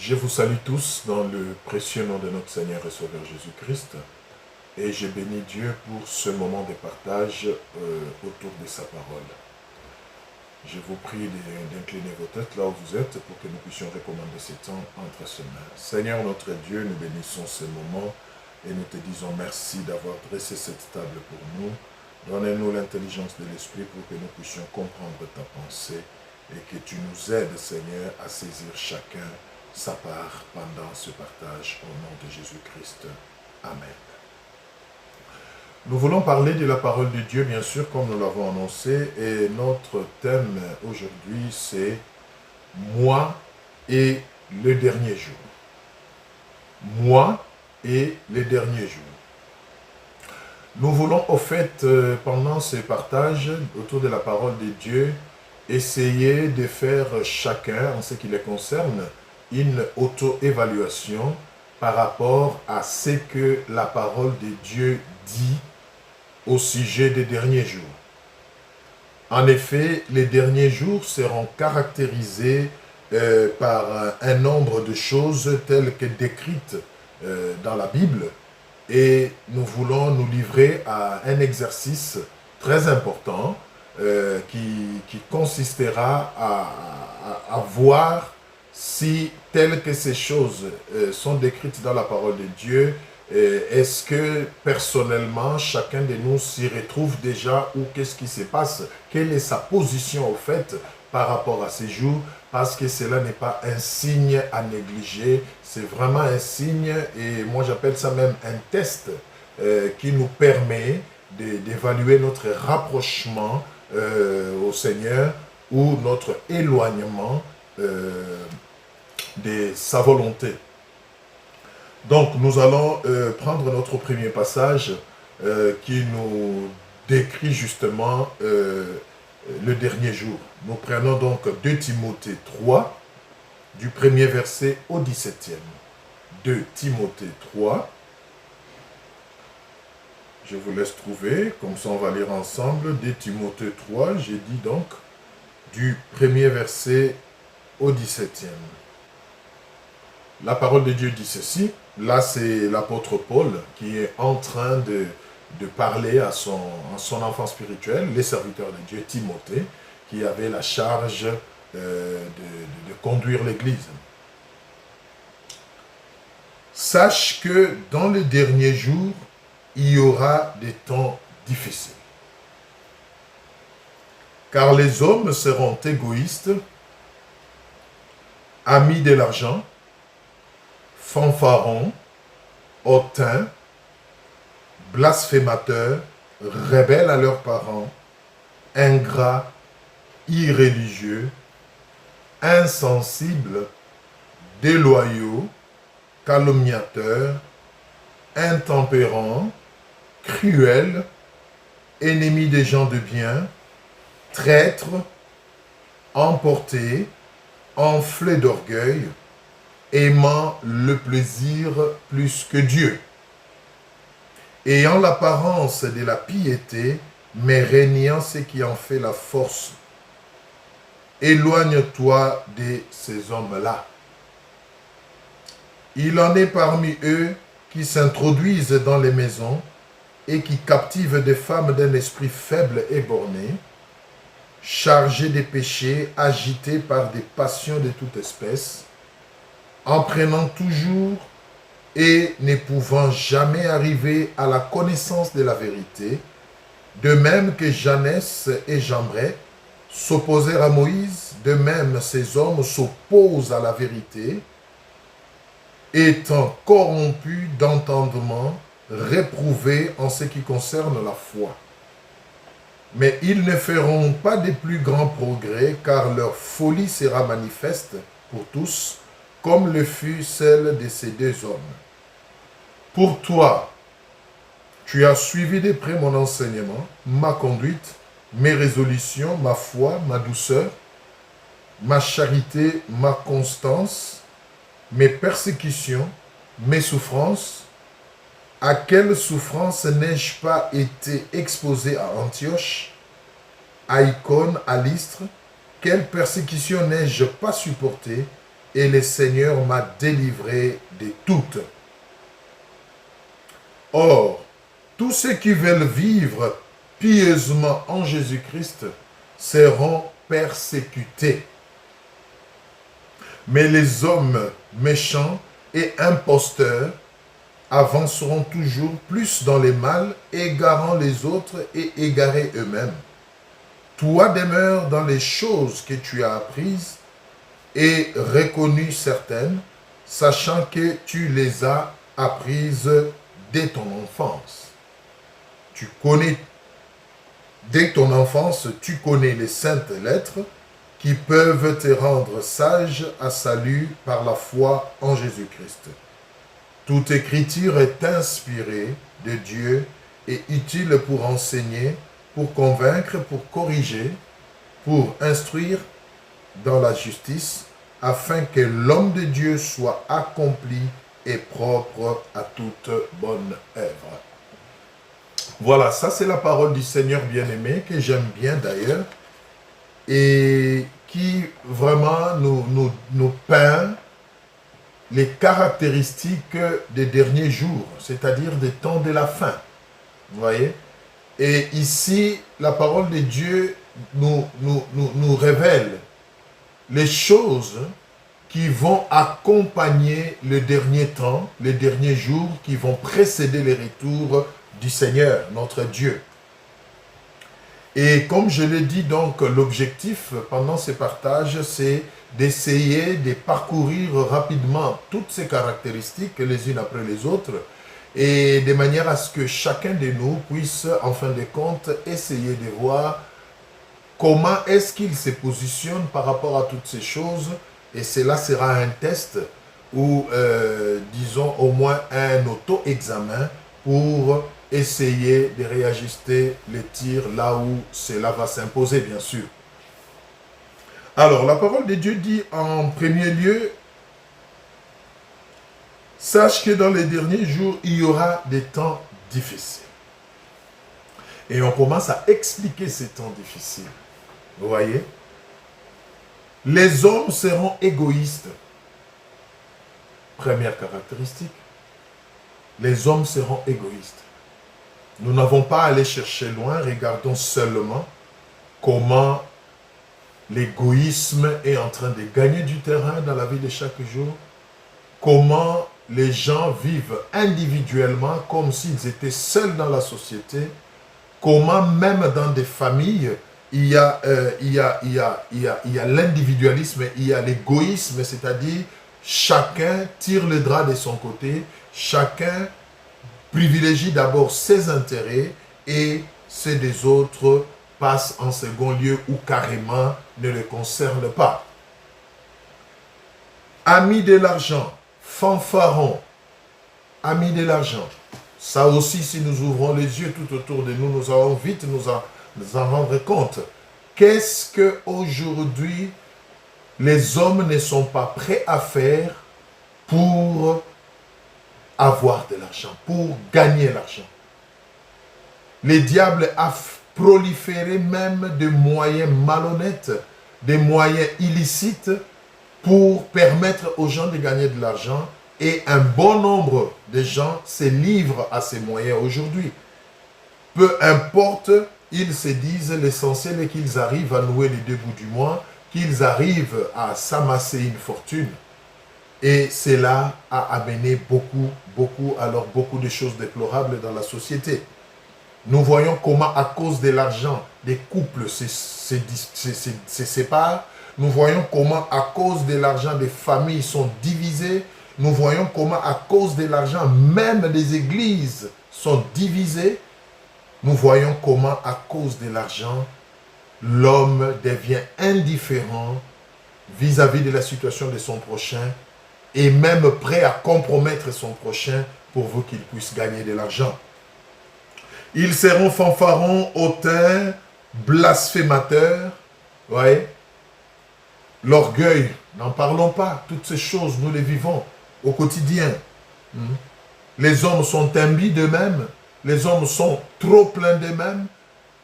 Je vous salue tous dans le précieux nom de notre Seigneur et Sauveur Jésus-Christ. Et je bénis Dieu pour ce moment de partage autour de sa parole. Je vous prie d'incliner vos têtes là où vous êtes pour que nous puissions recommander ce temps entre ses mains. Seigneur notre Dieu, nous bénissons ce moment et nous te disons merci d'avoir dressé cette table pour nous. Donnez-nous l'intelligence de l'Esprit pour que nous puissions comprendre ta pensée et que tu nous aides, Seigneur, à saisir chacun sa part pendant ce partage au nom de Jésus-Christ. Amen. Nous voulons parler de la parole de Dieu, bien sûr, comme nous l'avons annoncé, et notre thème aujourd'hui, c'est « Moi et le dernier jour ». Moi et le dernier jour. Nous voulons, au fait, pendant ce partage autour de la parole de Dieu, essayer de faire chacun, en ce qui les concerne, une auto-évaluation par rapport à ce que la parole de Dieu dit au sujet des derniers jours. En effet, les derniers jours seront caractérisés par un nombre de choses telles que décrites dans la Bible, et nous voulons nous livrer à un exercice très important qui consistera à voir si telles que ces choses sont décrites dans la parole de Dieu, est-ce que personnellement chacun de nous s'y retrouve déjà, ou qu'est-ce qui se passe, quelle est sa position au fait par rapport à ces jours, parce que cela n'est pas un signe à négliger, c'est vraiment un signe, et moi j'appelle ça même un test qui nous permet d'évaluer notre rapprochement au Seigneur ou notre éloignement de sa volonté. Donc nous allons prendre notre premier passage qui nous décrit justement le dernier jour. Nous prenons donc 2 Timothée 3, du premier verset au 17e. 2 Timothée 3. Je vous laisse trouver, comme ça on va lire ensemble. 2 Timothée 3, j'ai dit donc, du premier verset au 17e. La parole de Dieu dit ceci. Là, c'est l'apôtre Paul qui est en train de parler à son enfant spirituel, les serviteurs de Dieu, Timothée, qui avait la charge de conduire l'Église. Sache que dans les derniers jours, il y aura des temps difficiles. Car les hommes seront égoïstes, amis de l'argent, fanfarons, hautains, blasphémateurs, rebelles à leurs parents, ingrats, irréligieux, insensibles, déloyaux, calomniateurs, intempérants, cruels, ennemis des gens de bien, traîtres, emportés, enflés d'orgueil, aimant le plaisir plus que Dieu, ayant l'apparence de la piété, mais régnant ce qui en fait la force. Éloigne-toi de ces hommes-là. Il en est parmi eux qui s'introduisent dans les maisons et qui captivent des femmes d'un esprit faible et borné, chargés des péchés, agités par des passions de toute espèce, en prenant toujours et ne pouvant jamais arriver à la connaissance de la vérité, de même que Janès et Jambret s'opposèrent à Moïse, de même ces hommes s'opposent à la vérité, étant corrompus d'entendement, réprouvés en ce qui concerne la foi. Mais ils ne feront pas de plus grands progrès, car leur folie sera manifeste pour tous, comme le fut celle de ces 2 hommes. Pour toi, tu as suivi de près mon enseignement, ma conduite, mes résolutions, ma foi, ma douceur, ma charité, ma constance, mes persécutions, mes souffrances. À quelle souffrance n'ai-je pas été exposé à Antioche, à Icône, à Lystre? Quelle persécution n'ai-je pas supportée? et le Seigneur m'a délivré de toutes. Or, tous ceux qui veulent vivre pieusement en Jésus-Christ seront persécutés. Mais les hommes méchants et imposteurs avanceront toujours plus dans les mal, égarant les autres et égarés eux-mêmes. Toi demeure dans les choses que tu as apprises et reconnues certaines, sachant que tu les as apprises dès ton enfance. Dès ton enfance, tu connais les saintes lettres qui peuvent te rendre sage à salut par la foi en Jésus-Christ. Toute écriture est inspirée de Dieu et utile pour enseigner, pour convaincre, pour corriger, pour instruire dans la justice, afin que l'homme de Dieu soit accompli et propre à toute bonne œuvre. Voilà, ça c'est la parole du Seigneur bien-aimé, que j'aime bien d'ailleurs, et qui vraiment nous peint les caractéristiques des derniers jours, c'est-à-dire des temps de la fin. Vous voyez? Et ici, la parole de Dieu nous révèle les choses qui vont accompagner le dernier temps, les derniers jours qui vont précéder les retours du Seigneur, notre Dieu. Et comme je l'ai dit, donc, l'objectif pendant ces partages, c'est d'essayer de parcourir rapidement toutes ces caractéristiques les unes après les autres et de manière à ce que chacun de nous puisse, en fin de compte, essayer de voir comment est-ce qu'il se positionne par rapport à toutes ces choses. Et cela sera un test ou, disons, au moins un auto-examen pour essayer de réajuster les tirs là où cela va s'imposer, bien sûr. Alors, la parole de Dieu dit en premier lieu, « Sache que dans les derniers jours, il y aura des temps difficiles. » Et on commence à expliquer ces temps difficiles. Vous voyez? Les hommes seront égoïstes. Première caractéristique. Les hommes seront égoïstes. Nous n'avons pas à aller chercher loin, regardons seulement comment l'égoïsme est en train de gagner du terrain dans la vie de chaque jour, comment les gens vivent individuellement comme s'ils étaient seuls dans la société, comment même dans des familles, il y a l'individualisme, il y a l'égoïsme, c'est-à-dire chacun tire le drap de son côté, chacun privilégie d'abord ses intérêts et ceux des autres passent en second lieu ou carrément ne le concernent pas. Amis de l'argent, fanfarons, amis de l'argent. Ça aussi, si nous ouvrons les yeux tout autour de nous, nous allons vite nous en rendre compte. Qu'est-ce qu'aujourd'hui les hommes ne sont pas prêts à faire pour avoir de l'argent, pour gagner l'argent? Les diables a proliféré même de moyens malhonnêtes, des moyens illicites pour permettre aux gens de gagner de l'argent. Et un bon nombre de gens se livrent à ces moyens aujourd'hui. Peu importe, ils se disent l'essentiel est qu'ils arrivent à nouer les deux bouts du mois, qu'ils arrivent à s'amasser une fortune. Et cela a amené beaucoup de choses déplorables dans la société. Nous voyons comment à cause de l'argent, des couples se séparent. Nous voyons comment à cause de l'argent, des familles sont divisées. Nous voyons comment à cause de l'argent, même les églises sont divisées. Nous voyons comment à cause de l'argent, l'homme devient indifférent vis-à-vis de la situation de son prochain et même prêt à compromettre son prochain pourvu qu'il puisse gagner de l'argent. Ils seront fanfarons, hautains, blasphémateurs. Ouais. L'orgueil, n'en parlons pas. Toutes ces choses, nous les vivons au quotidien. Les hommes sont imbus d'eux-mêmes. Les hommes sont trop pleins d'eux-mêmes.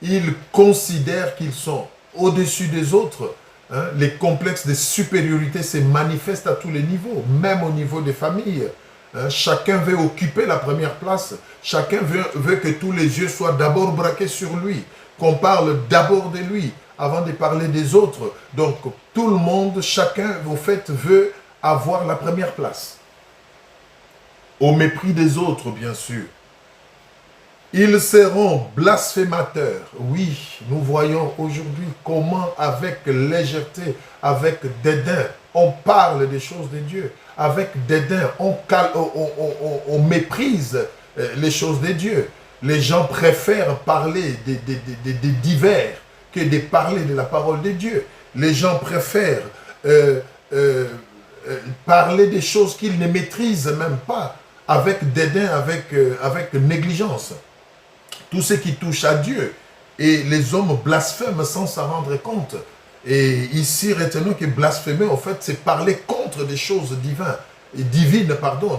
Ils considèrent qu'ils sont au-dessus des autres. Hein, les complexes de supériorité se manifestent à tous les niveaux, même au niveau des familles. Hein, chacun veut occuper la première place. Chacun veut que tous les yeux soient d'abord braqués sur lui, qu'on parle d'abord de lui, avant de parler des autres. Donc, tout le monde, chacun, au fait, veut avoir la première place. Au mépris des autres, bien sûr. Ils seront blasphémateurs. Oui, nous voyons aujourd'hui comment, avec légèreté, avec dédain, on parle des choses de Dieu. Avec dédain, on méprise les choses de Dieu. Les gens préfèrent parler des divers que de parler de la parole de Dieu. Les gens préfèrent parler des choses qu'ils ne maîtrisent même pas, avec dédain, avec négligence. Tout ce qui touche à Dieu. Et les hommes blasphèment sans s'en rendre compte. Et ici, retenons que blasphémer, en fait, c'est parler contre des choses divines,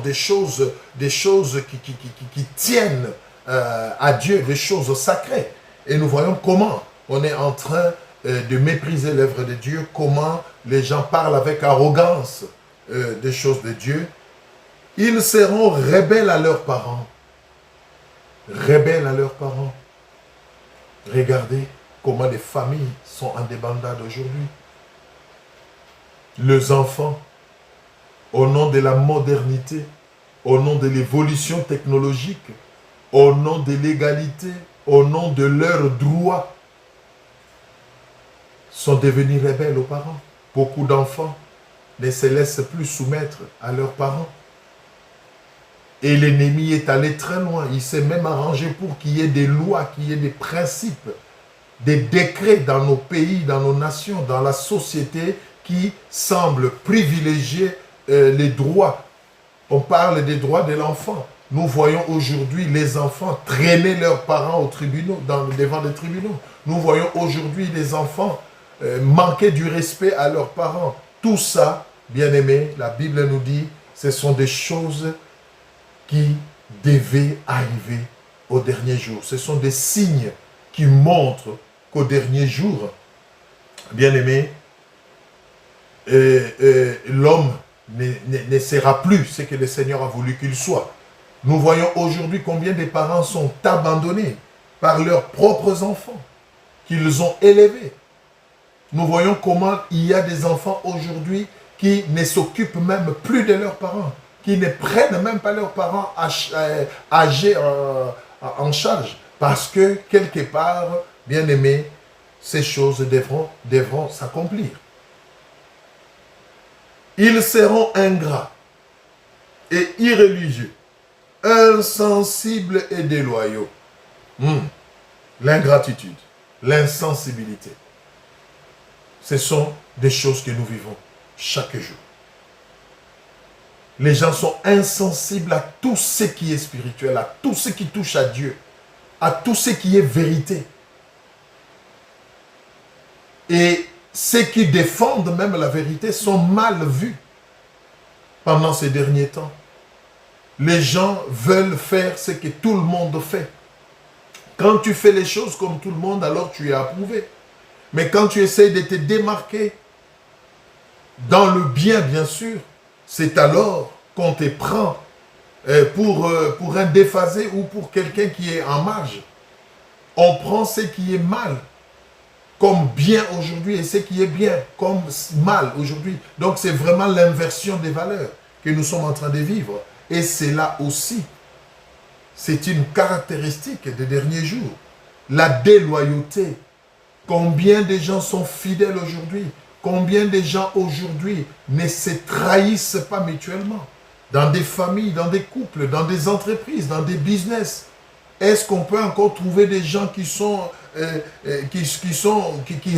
des choses qui tiennent à Dieu, des choses sacrées. Et nous voyons comment on est en train de mépriser l'œuvre de Dieu, comment les gens parlent avec arrogance des choses de Dieu. Ils seront rebelles à leurs parents. Rebelles à leurs parents. Regardez comment les familles sont en débandade aujourd'hui. Les enfants, au nom de la modernité, au nom de l'évolution technologique, au nom de l'égalité, au nom de leurs droits, sont devenus rebelles aux parents. Beaucoup d'enfants ne se laissent plus soumettre à leurs parents. Et l'ennemi est allé très loin. Il s'est même arrangé pour qu'il y ait des lois, qu'il y ait des principes, des décrets dans nos pays, dans nos nations, dans la société qui semblent privilégier les droits. On parle des droits de l'enfant. Nous voyons aujourd'hui les enfants traîner leurs parents aux tribunaux, devant les tribunaux. Nous voyons aujourd'hui les enfants manquer du respect à leurs parents. Tout ça, bien aimé, la Bible nous dit, ce sont des choses qui devaient arriver au dernier jour. Ce sont des signes qui montrent qu'au dernier jour, bien aimé, l'homme ne sera plus ce que le Seigneur a voulu qu'il soit. Nous voyons aujourd'hui combien de parents sont abandonnés par leurs propres enfants qu'ils ont élevés. Nous voyons comment il y a des enfants aujourd'hui qui ne s'occupent même plus de leurs parents, qui ne prennent même pas leurs parents âgés en charge, parce que quelque part, bien aimé, ces choses devront s'accomplir. Ils seront ingrats et irréligieux, insensibles et déloyaux. L'ingratitude, l'insensibilité, ce sont des choses que nous vivons chaque jour. Les gens sont insensibles à tout ce qui est spirituel, à tout ce qui touche à Dieu, à tout ce qui est vérité. Et ceux qui défendent même la vérité sont mal vus pendant ces derniers temps. Les gens veulent faire ce que tout le monde fait. Quand tu fais les choses comme tout le monde, alors tu es approuvé. Mais quand tu essaies de te démarquer dans le bien, bien sûr, c'est alors qu'on te prend pour un déphasé ou pour quelqu'un qui est en marge. On prend ce qui est mal comme bien aujourd'hui et ce qui est bien comme mal aujourd'hui. Donc c'est vraiment l'inversion des valeurs que nous sommes en train de vivre. Et c'est là aussi, c'est une caractéristique des derniers jours. La déloyauté. Combien de gens sont fidèles aujourd'hui? Combien de gens aujourd'hui ne se trahissent pas mutuellement? Dans des familles, dans des couples, dans des entreprises, dans des business. Est-ce qu'on peut encore trouver des gens qui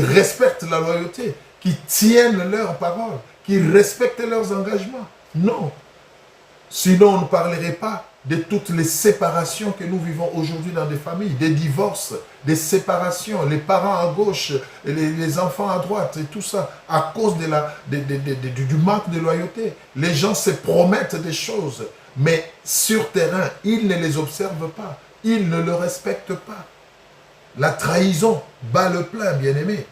respectent la loyauté, qui tiennent leurs paroles, qui respectent leurs engagements? Non. Sinon, on ne parlerait pas de toutes les séparations que nous vivons aujourd'hui dans des familles, des divorces, des séparations, les parents à gauche, les enfants à droite, et tout ça, à cause du manque de loyauté. Les gens se promettent des choses, mais sur terrain, ils ne les observent pas, ils ne le respectent pas. La trahison bat le plein, bien-aimé.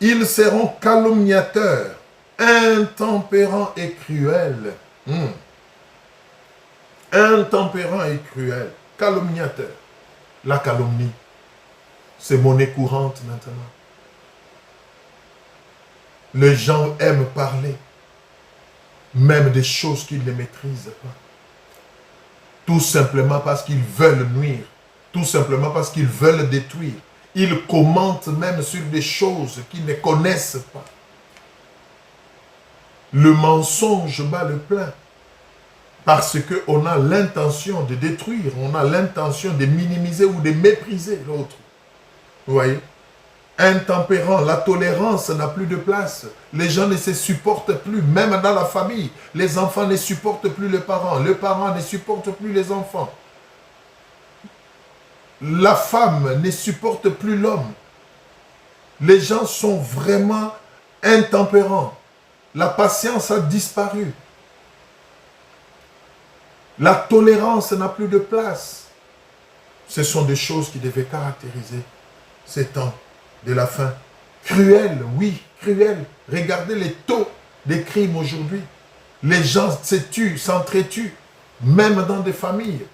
Ils seront calomniateurs, intempérants et cruels. Intempérants et cruels. Calomniateurs. La calomnie, c'est monnaie courante maintenant. Les gens aiment parler, même des choses qu'ils ne maîtrisent pas. Tout simplement parce qu'ils veulent nuire. Tout simplement parce qu'ils veulent détruire. Ils commentent même sur des choses qu'ils ne connaissent pas. Le mensonge bat le plein. Parce qu'on a l'intention de détruire, on a l'intention de minimiser ou de mépriser l'autre. Vous voyez? Intempérant, la tolérance n'a plus de place. Les gens ne se supportent plus, même dans la famille. Les enfants ne supportent plus les parents ne supportent plus les enfants. La femme ne supporte plus l'homme. Les gens sont vraiment intempérants. La patience a disparu. La tolérance n'a plus de place. Ce sont des choses qui devaient caractériser ces temps de la fin. Cruel, oui, cruel. Regardez les taux des crimes aujourd'hui. Les gens se tuent, s'entretuent, même dans des familles.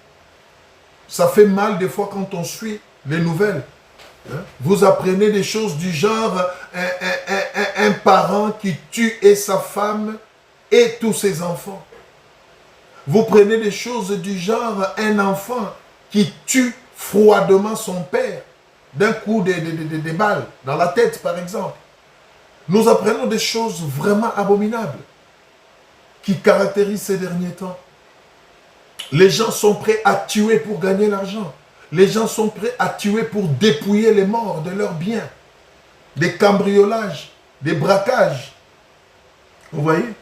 Ça fait mal des fois quand on suit les nouvelles. Vous apprenez des choses du genre un parent qui tue et sa femme et tous ses enfants. Vous prenez des choses du genre un enfant qui tue froidement son père d'un coup de balle dans la tête par exemple. Nous apprenons des choses vraiment abominables qui caractérisent ces derniers temps. Les gens sont prêts à tuer pour gagner l'argent. Les gens sont prêts à tuer pour dépouiller les morts de leurs biens. Des cambriolages, des braquages. Vous voyez?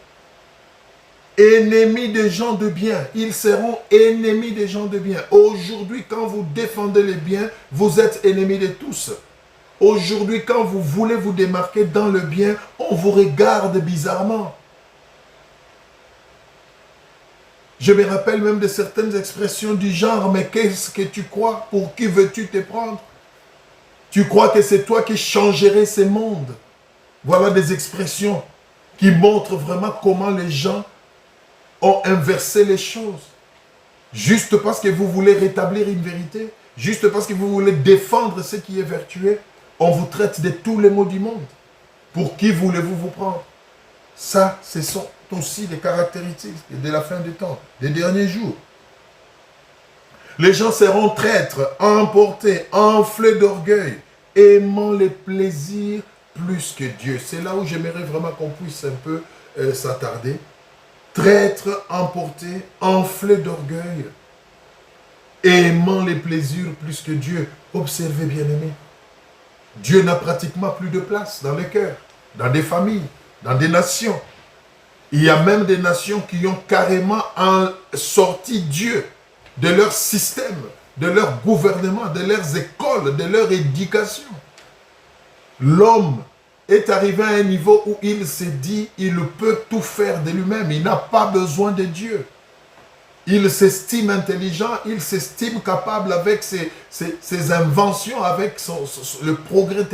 Ennemis des gens de bien. Ils seront ennemis des gens de bien. Aujourd'hui, quand vous défendez les biens, vous êtes ennemis de tous. Aujourd'hui, quand vous voulez vous démarquer dans le bien, on vous regarde bizarrement. Je me rappelle même de certaines expressions du genre, mais qu'est-ce que tu crois? Pour qui veux-tu te prendre? Tu crois que c'est toi qui changerais ce monde? Voilà des expressions qui montrent vraiment comment les gens ont inversé les choses. Juste parce que vous voulez rétablir une vérité, juste parce que vous voulez défendre ce qui est vertueux, on vous traite de tous les maux du monde. Pour qui voulez-vous vous prendre? Ça, ce sont aussi des caractéristiques de la fin des temps, des derniers jours. Les gens seront traîtres, emportés, enflés d'orgueil, aimant les plaisirs plus que Dieu. C'est là où j'aimerais vraiment qu'on puisse un peu s'attarder. Traîtres, emportés, enflés d'orgueil, aimant les plaisirs plus que Dieu. Observez, bien-aimés, Dieu n'a pratiquement plus de place dans les cœurs, dans des familles, dans des nations. Il y a même des nations qui ont carrément sorti Dieu de leur système, de leur gouvernement, de leurs écoles, de leur éducation. L'homme est arrivé à un niveau où il s'est dit, il peut tout faire de lui-même, il n'a pas besoin de Dieu. Il s'estime intelligent, il s'estime capable avec ses inventions, avec le progrès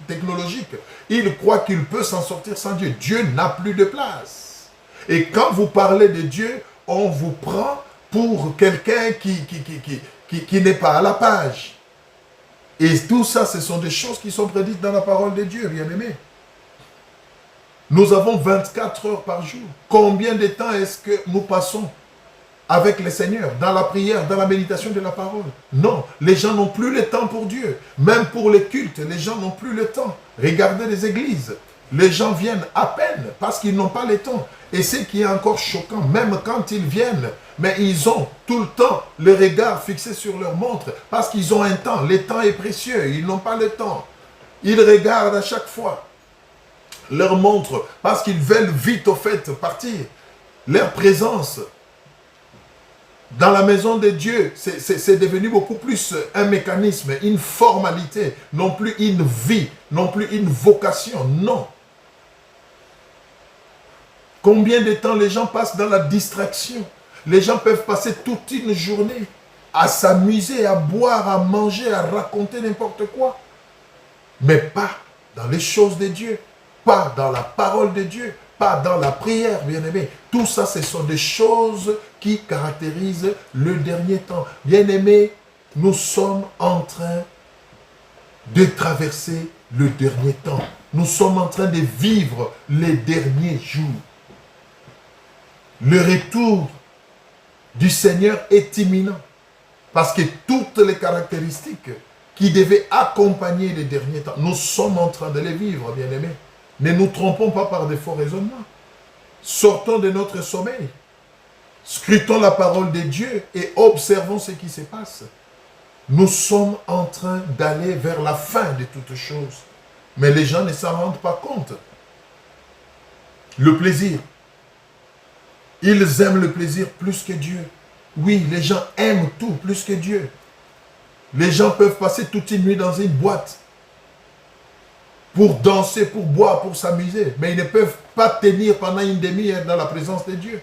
technologique. Il croit qu'il peut s'en sortir sans Dieu. Dieu n'a plus de place. Et quand vous parlez de Dieu, on vous prend pour quelqu'un qui n'est pas à la page. Et tout ça, ce sont des choses qui sont prédites dans la parole de Dieu, bien-aimés. Nous avons 24 heures par jour. Combien de temps est-ce que nous passons avec le Seigneur, dans la prière, dans la méditation de la parole? Non, les gens n'ont plus le temps pour Dieu. Même pour les cultes, les gens n'ont plus le temps. Regardez les églises. Les gens viennent à peine parce qu'ils n'ont pas le temps. Et ce qui est encore choquant, même quand ils viennent, mais ils ont tout le temps le regard fixé sur leur montre parce qu'ils ont un temps. Le temps est précieux, ils n'ont pas le temps. Ils regardent à chaque fois leur montre parce qu'ils veulent vite au fait partir. Leur présence dans la maison de Dieu, c'est devenu beaucoup plus un mécanisme, une formalité, non plus une vie, non plus une vocation, non. Combien de temps les gens passent dans la distraction? Les gens peuvent passer toute une journée à s'amuser, à boire, à manger, à raconter n'importe quoi. Mais pas dans les choses de Dieu, pas dans la parole de Dieu, pas dans la prière, bien-aimé. Tout ça, ce sont des choses qui caractérisent le dernier temps. Bien-aimé, nous sommes en train de traverser le dernier temps. Nous sommes en train de vivre les derniers jours. Le retour du Seigneur est imminent. Parce que toutes les caractéristiques qui devaient accompagner les derniers temps, nous sommes en train de les vivre, bien-aimés. Ne nous trompons pas par des faux raisonnements. Sortons de notre sommeil. Scrutons la parole de Dieu et observons ce qui se passe. Nous sommes en train d'aller vers la fin de toutes choses. Mais les gens ne s'en rendent pas compte. Le plaisir. Ils aiment le plaisir plus que Dieu. Oui, les gens aiment tout plus que Dieu. Les gens peuvent passer toute une nuit dans une boîte pour danser, pour boire, pour s'amuser. Mais ils ne peuvent pas tenir pendant une demi-heure dans la présence de Dieu.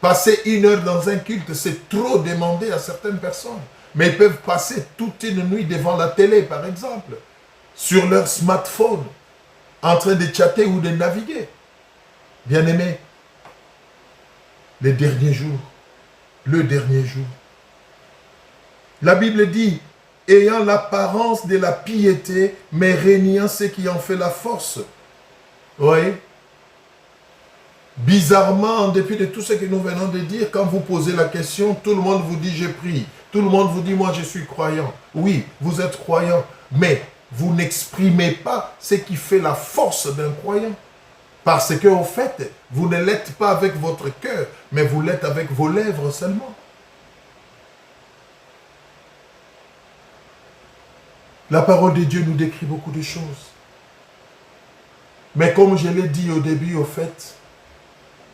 Passer une heure dans un culte, c'est trop demander à certaines personnes. Mais ils peuvent passer toute une nuit devant la télé, par exemple, sur leur smartphone, en train de chatter ou de naviguer. Bien-aimés, les derniers jours, le dernier jour. La Bible dit, ayant l'apparence de la piété, mais régnant ce qui en fait la force. Oui. Bizarrement, en dépit de tout ce que nous venons de dire, quand vous posez la question, tout le monde vous dit je prie. Tout le monde vous dit moi je suis croyant. Oui, vous êtes croyant, mais vous n'exprimez pas ce qui fait la force d'un croyant. Parce que au fait, vous ne l'êtes pas avec votre cœur, mais vous l'êtes avec vos lèvres seulement. La parole de Dieu nous décrit beaucoup de choses. Mais comme je l'ai dit au début, au fait,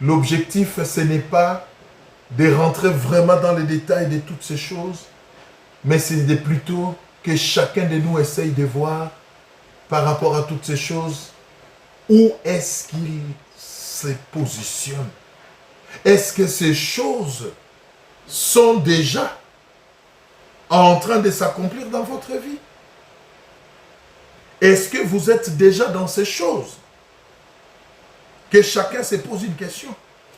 l'objectif, ce n'est pas de rentrer vraiment dans les détails de toutes ces choses, mais c'est plutôt que chacun de nous essaye de voir par rapport à toutes ces choses, où est-ce qu'il se positionne? Est-ce que ces choses sont déjà en train de s'accomplir dans votre vie? Est-ce que vous êtes déjà dans ces choses? Que chacun se pose une question.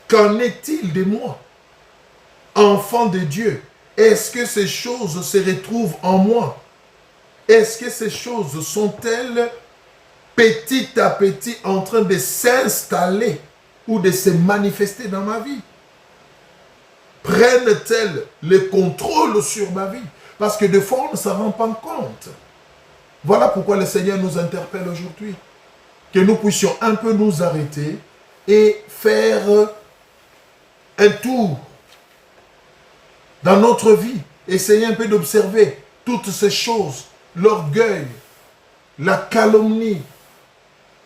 Qu'en est-il de moi? Enfant de Dieu, est-ce que ces choses se retrouvent en moi? Est-ce que ces choses sont-elles petit à petit en train de s'installer ou de se manifester dans ma vie? Prennent-elles le contrôle sur ma vie? Parce que des fois, on ne s'en rend pas compte. Voilà pourquoi le Seigneur nous interpelle aujourd'hui. Que nous puissions un peu nous arrêter et faire un tour dans notre vie. Essayer un peu d'observer toutes ces choses. L'orgueil, la calomnie,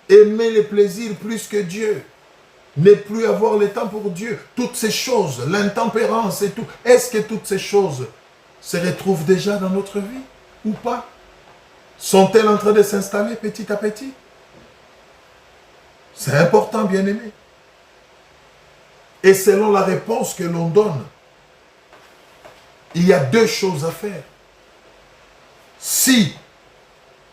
aimer les plaisirs plus que Dieu, ne plus avoir le temps pour Dieu, toutes ces choses, l'intempérance et tout. Est-ce que toutes ces choses se retrouvent déjà dans notre vie ou pas? Sont-elles en train de s'installer petit à petit? C'est important, bien-aimé. Et selon la réponse que l'on donne, il y a deux choses à faire. Si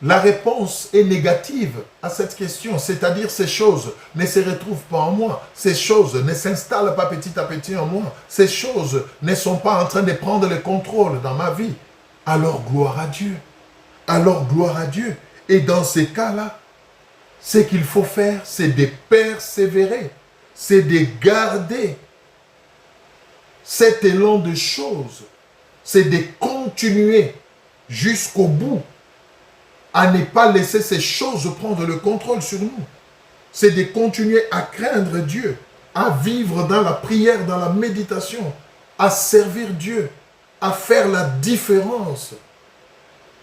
la réponse est négative à cette question, c'est-à-dire ces choses ne se retrouvent pas en moi, ces choses ne s'installent pas petit à petit en moi, ces choses ne sont pas en train de prendre le contrôle dans ma vie, alors gloire à Dieu. Alors gloire à Dieu. Et dans ces cas-là, ce qu'il faut faire, c'est de persévérer, c'est de garder cet élan de choses, c'est de continuer jusqu'au bout à ne pas laisser ces choses prendre le contrôle sur nous. C'est de continuer à craindre Dieu, à vivre dans la prière, dans la méditation, à servir Dieu, à faire la différence.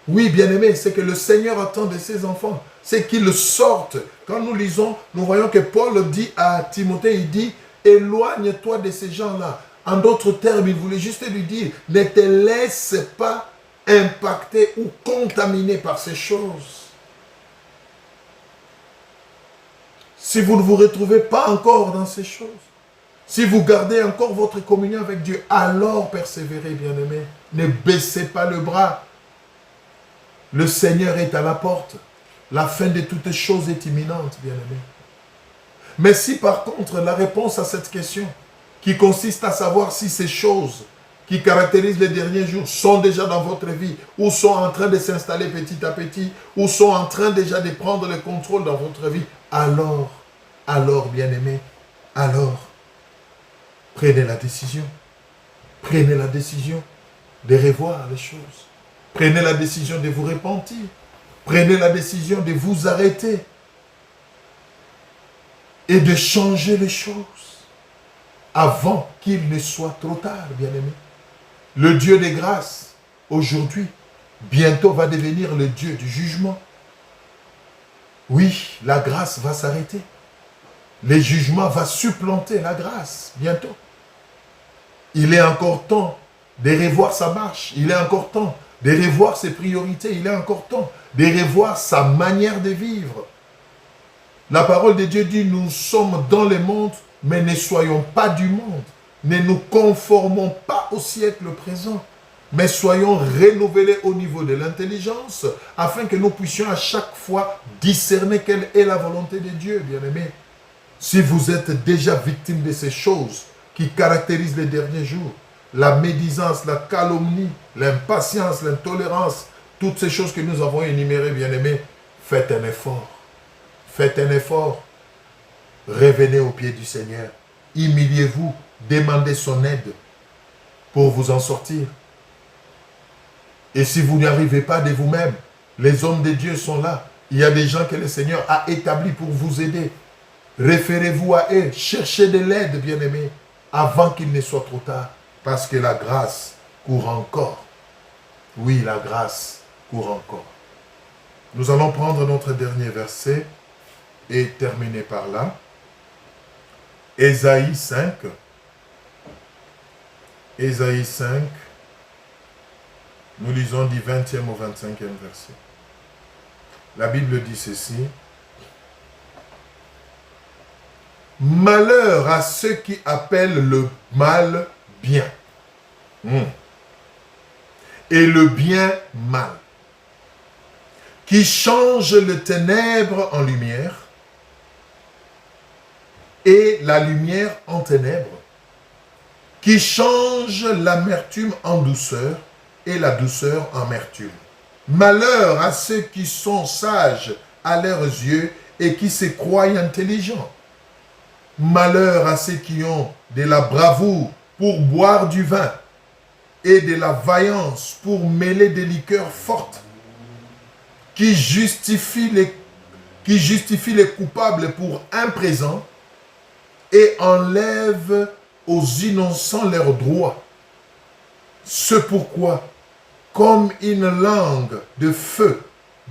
Oui, bien-aimé, c'est que le Seigneur attend de ses enfants, c'est qu'ils sortent. Quand nous lisons, nous voyons que Paul dit à Timothée, il dit, éloigne-toi de ces gens-là. En d'autres termes, il voulait juste lui dire, ne te laisse pas impacter ou contaminer par ces choses. Si vous ne vous retrouvez pas encore dans ces choses, si vous gardez encore votre communion avec Dieu, alors persévérez, bien-aimés. Ne baissez pas le bras. Le Seigneur est à la porte. La fin de toutes choses est imminente, bien-aimés. Mais si par contre la réponse à cette question, qui consiste à savoir si ces choses qui caractérisent les derniers jours sont déjà dans votre vie, ou sont en train de s'installer petit à petit, ou sont en train déjà de prendre le contrôle dans votre vie, alors, bien-aimés, alors, prenez la décision. Prenez la décision de revoir les choses. Prenez la décision de vous repentir. Prenez la décision de vous arrêter et de changer les choses avant qu'il ne soit trop tard, bien-aimés. Le Dieu des grâces, aujourd'hui, bientôt va devenir le Dieu du jugement. Oui, la grâce va s'arrêter. Le jugement va supplanter la grâce, bientôt. Il est encore temps de revoir sa marche. Il est encore temps de revoir ses priorités. Il est encore temps de revoir sa manière de vivre. La parole de Dieu dit, nous sommes dans le monde, mais ne soyons pas du monde. Ne nous conformons pas au siècle présent, mais soyons renouvelés au niveau de l'intelligence, afin que nous puissions à chaque fois discerner quelle est la volonté de Dieu, bien-aimés. Si vous êtes déjà victime de ces choses qui caractérisent les derniers jours, la médisance, la calomnie, l'impatience, l'intolérance, toutes ces choses que nous avons énumérées, bien-aimés, faites un effort. Faites un effort. Revenez au pied du Seigneur. Humiliez-vous. Demandez son aide pour vous en sortir. Et si vous n'y arrivez pas de vous-même, les hommes de Dieu sont là. Il y a des gens que le Seigneur a établis pour vous aider. Référez-vous à eux. Cherchez de l'aide, bien-aimés, avant qu'il ne soit trop tard. Parce que la grâce court encore. Oui, la grâce court encore. Nous allons prendre notre dernier verset et terminer par là. Ésaïe 5. Ésaïe 5. Nous lisons du 20e au 25e verset. La Bible dit ceci. Malheur à ceux qui appellent le mal bien. Et le bien mal. Qui changent le ténèbre en lumière et la lumière en ténèbres. Qui changent l'amertume en douceur et la douceur en amertume. Malheur à ceux qui sont sages à leurs yeux et qui se croient intelligents. Malheur à ceux qui ont de la bravoure pour boire du vin et de la vaillance pour mêler des liqueurs fortes, qui justifient les coupables pour un présent et enlèvent aux innocents leurs droits. C'est pourquoi, comme une langue de feu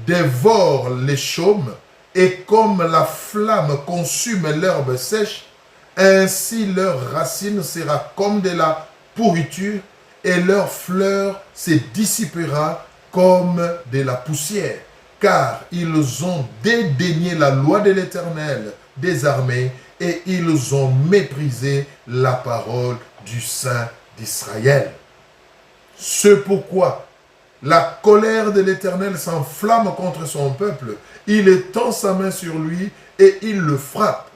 dévore les chaumes et comme la flamme consume l'herbe sèche, ainsi leur racine sera comme de la pourriture et leur fleur se dissipera comme de la poussière. Car ils ont dédaigné la loi de l'Éternel des armées et ils ont méprisé la parole du Saint d'Israël. C'est pourquoi la colère de l'Éternel s'enflamme contre son peuple. Il étend sa main sur lui et il le frappe.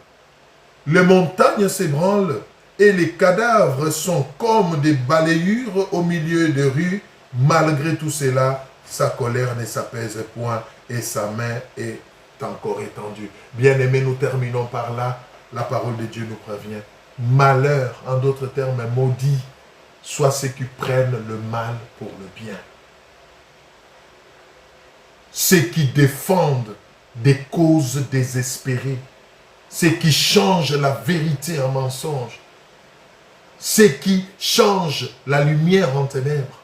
Les montagnes s'ébranlent et les cadavres sont comme des balayures au milieu de rues. Malgré tout cela, sa colère ne s'apaise point et sa main est encore étendue. Bien-aimés, nous terminons par là. La parole de Dieu nous prévient. Malheur, en d'autres termes, maudit, soit ceux qui prennent le mal pour le bien. Ceux qui défendent des causes désespérées. Ceux qui changent la vérité en mensonge. Ceux qui changent la lumière en ténèbres.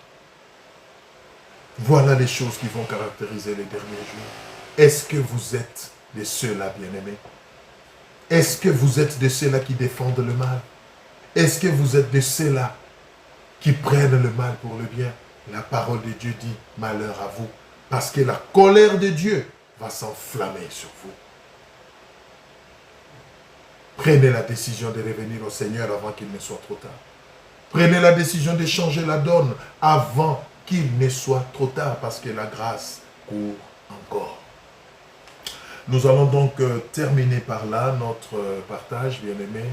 Voilà les choses qui vont caractériser les derniers jours. Est-ce que vous êtes de ceux-là, bien-aimés? Est-ce que vous êtes de ceux-là qui défendent le mal? Est-ce que vous êtes de ceux-là qui prennent le mal pour le bien? La parole de Dieu dit, malheur à vous, parce que la colère de Dieu va s'enflammer sur vous. Prenez la décision de revenir au Seigneur avant qu'il ne soit trop tard. Prenez la décision de changer la donne avant qu'il ne soit trop tard, parce que la grâce court encore. Nous allons donc terminer par là notre partage, bien-aimés.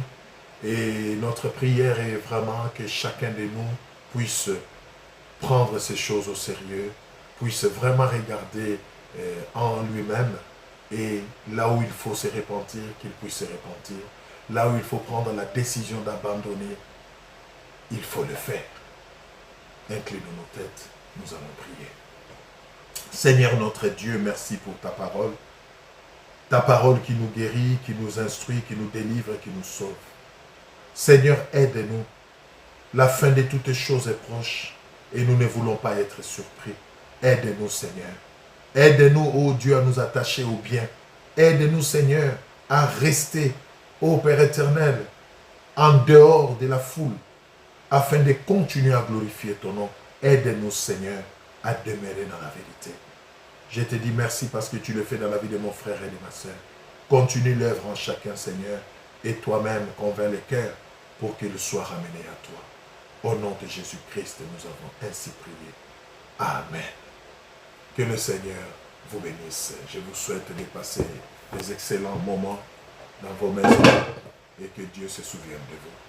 Et notre prière est vraiment que chacun de nous puisse prendre ces choses au sérieux, puisse vraiment regarder en lui-même et là où il faut se repentir, qu'il puisse se repentir. Là où il faut prendre la décision d'abandonner, il faut le faire. Inclinons nos têtes, nous allons prier. Seigneur notre Dieu, merci pour ta parole. Ta parole qui nous guérit, qui nous instruit, qui nous délivre, qui nous sauve. Seigneur, aide-nous. La fin de toutes choses est proche et nous ne voulons pas être surpris. Aide-nous, Seigneur. Aide-nous, ô Dieu, à nous attacher au bien. Aide-nous, Seigneur, à rester, ô Père éternel, en dehors de la foule, afin de continuer à glorifier ton nom. Aide-nous, Seigneur, à demeurer dans la vérité. Je te dis merci parce que tu le fais dans la vie de mon frère et de ma sœur. Continue l'œuvre en chacun, Seigneur, et toi-même convainc les cœurs pour qu'ils soient ramenés à toi. Au nom de Jésus-Christ, nous avons ainsi prié. Amen. Que le Seigneur vous bénisse. Je vous souhaite de passer des excellents moments dans vos maisons et que Dieu se souvienne de vous.